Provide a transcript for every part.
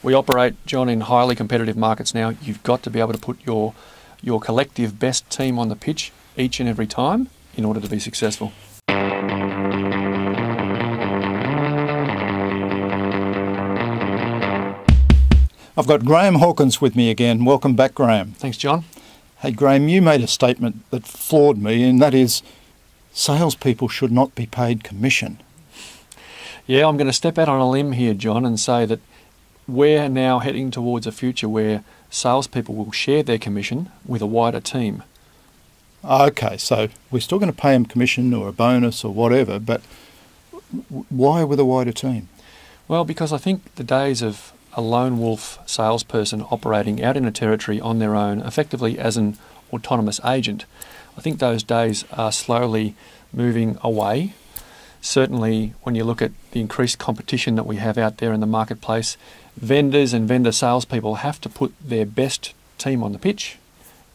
We operate, John, in highly competitive markets now. You've got to be able to put your collective best team on the pitch each and every time in order to be successful. I've got Graham Hawkins with me again. Welcome back, Graham. Thanks, John. Hey, Graham, you made a statement that floored me, and that is salespeople should not be paid commission. Yeah, I'm going to step out on a limb here, John, and say that we're now heading towards a future where salespeople will share their commission with a wider team. Okay, so we're still going to pay them commission or a bonus or whatever, but why with a wider team? Well, because I think the days of a lone wolf salesperson operating out in a territory on their own, effectively as an autonomous agent, I think those days are slowly moving away. Certainly, when you look at the increased competition that we have out there in the marketplace, vendors and vendor salespeople have to put their best team on the pitch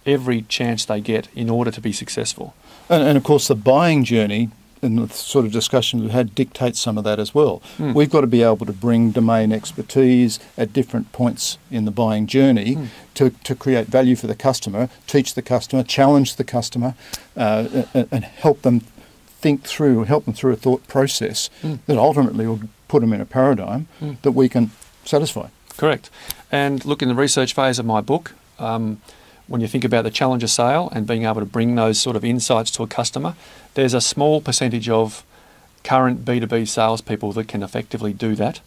every chance they get in order to be successful. And of course, the buying journey and the sort of discussion we've had dictates some of that as well. We've got to be able to bring domain expertise at different points in the buying journey to create value for the customer, teach the customer, challenge the customer, and help them think through, help them through a thought process that ultimately will put them in a paradigm that we can satisfy. Correct. And look, in the research phase of my book, when you think about the challenger sale and being able to bring those sort of insights to a customer, there's a small percentage of current B2B salespeople that can effectively do that.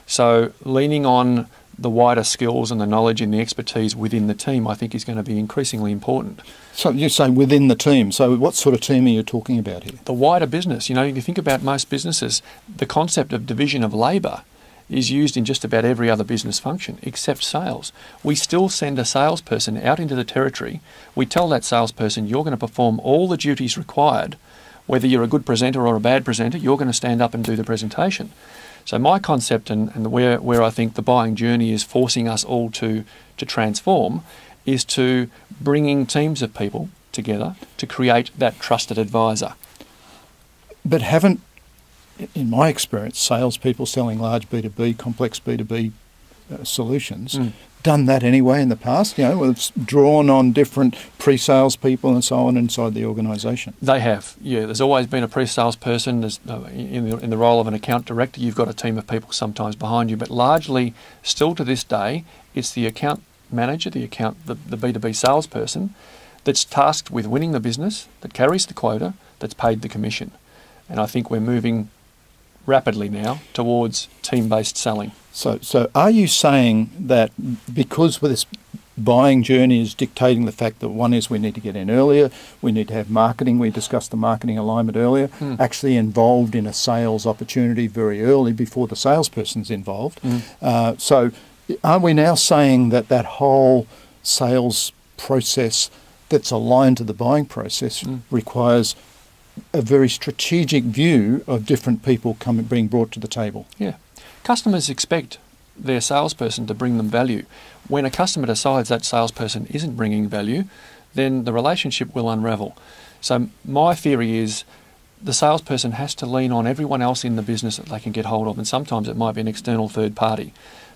So leaning on the wider skills and the knowledge and the expertise within the team, I think, is going to be increasingly important. So you say within the team. So what sort of team are you talking about here? The wider business. You know, you think about most businesses, the concept of division of labour is used in just about every other business function except sales. We still send a salesperson out into the territory. We tell that salesperson, you're going to perform all the duties required. Whether you're a good presenter or a bad presenter, you're going to stand up and do the presentation. So my concept and where I think the buying journey is forcing us all to transform is to bringing teams of people together to create that trusted advisor. But haven't, in my experience, salespeople selling large B2B, complex B2B solutions, done that anyway in the past? You know, it's drawn on different pre-sales people and so on inside the organisation. They have, yeah. There's always been a pre-sales person. There's, in the role of an account director, you've got a team of people sometimes behind you, but largely, still to this day, it's the account manager, the B2B salesperson that's tasked with winning the business, that carries the quota, that's paid the commission. And I think we're moving rapidly now towards team-based selling. So are you saying that because this buying journey is dictating the fact that one is we need to get in earlier, we need to have marketing, we discussed the marketing alignment earlier, actually involved in a sales opportunity very early before the salesperson's involved. So are we now saying that that whole sales process that's aligned to the buying process requires a very strategic view of different people being brought to the table? Yeah. Customers expect their salesperson to bring them value. When a customer decides that salesperson isn't bringing value, then the relationship will unravel. So my theory is the salesperson has to lean on everyone else in the business that they can get hold of, and sometimes it might be an external third party.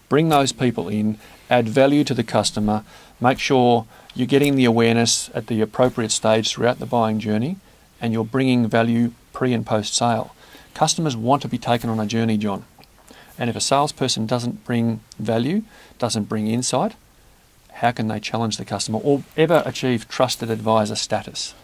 Bring those people in, add value to the customer, make sure you're getting the awareness at the appropriate stage throughout the buying journey, and you're bringing value pre and post sale. Customers want to be taken on a journey, John. And if a salesperson doesn't bring value, doesn't bring insight, how can they challenge the customer or ever achieve trusted advisor status?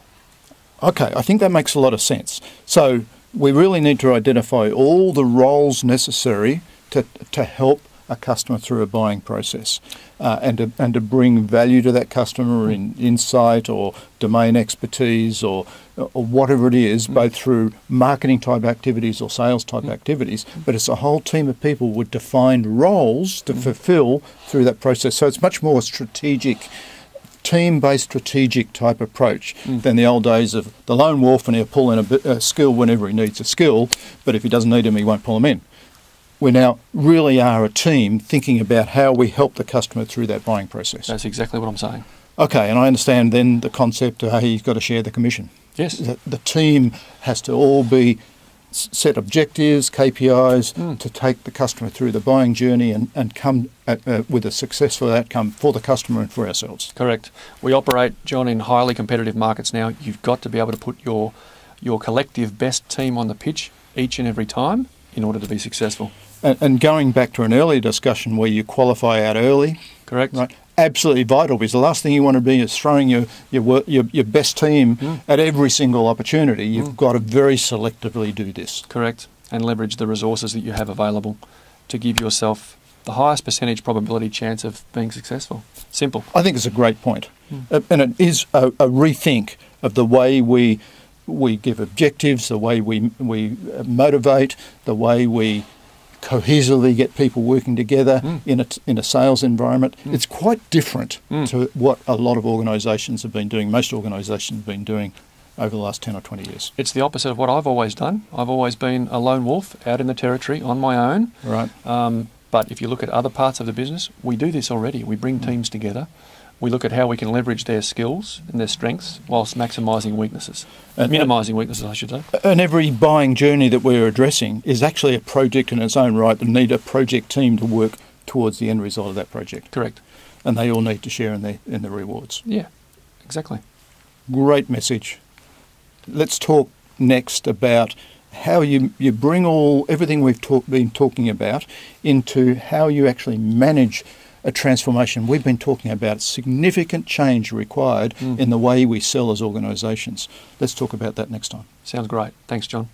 Okay, I think that makes a lot of sense. So we really need to identify all the roles necessary to help a customer through a buying process and to bring value to that customer in insight or domain expertise or whatever it is, both through marketing type activities or sales type activities, but it's a whole team of people with defined roles to fulfill through that process. So it's much more strategic, team-based strategic type approach than the old days of the lone wolf, and he'll pull in a skill whenever he needs a skill, but if he doesn't need him, he won't pull him in. We now really are a team thinking about how we help the customer through that buying process. That's exactly what I'm saying. Okay, and I understand then the concept of, hey, you've got to share the commission. Yes. The team has to all be set objectives, KPIs, to take the customer through the buying journey and come with a successful outcome for the customer and for ourselves. Correct. We operate, John, in highly competitive markets now. You've got to be able to put your collective best team on the pitch each and every time in order to be successful. And going back to an earlier discussion where you qualify out early. Correct. Right. Absolutely vital, because the last thing you want to be is throwing your best team at every single opportunity. You've got to very selectively do this. Correct. And leverage the resources that you have available to give yourself the highest percentage probability chance of being successful. Simple. I think it's a great point. And it is a rethink of the way we give objectives, the way we motivate, the way we cohesively get people working together in a sales environment. It's quite different to what a lot of organisations have been doing, most organisations have been doing over the last 10 or 20 years. It's the opposite of what I've always done. I've always been a lone wolf out in the territory on my own. Right. But if you look at other parts of the business, we do this already. We bring teams together. We look at how we can leverage their skills and their strengths whilst maximising weaknesses. Minimising weaknesses, I should say. And every buying journey that we're addressing is actually a project in its own right that need a project team to work towards the end result of that project. Correct. And they all need to share in the rewards. Yeah, exactly. Great message. Let's talk next about how you bring everything we've been talking about into how you actually manage a transformation. We've been talking about significant change required in the way we sell as organisations. Let's talk about that next time. Sounds great. Thanks, John.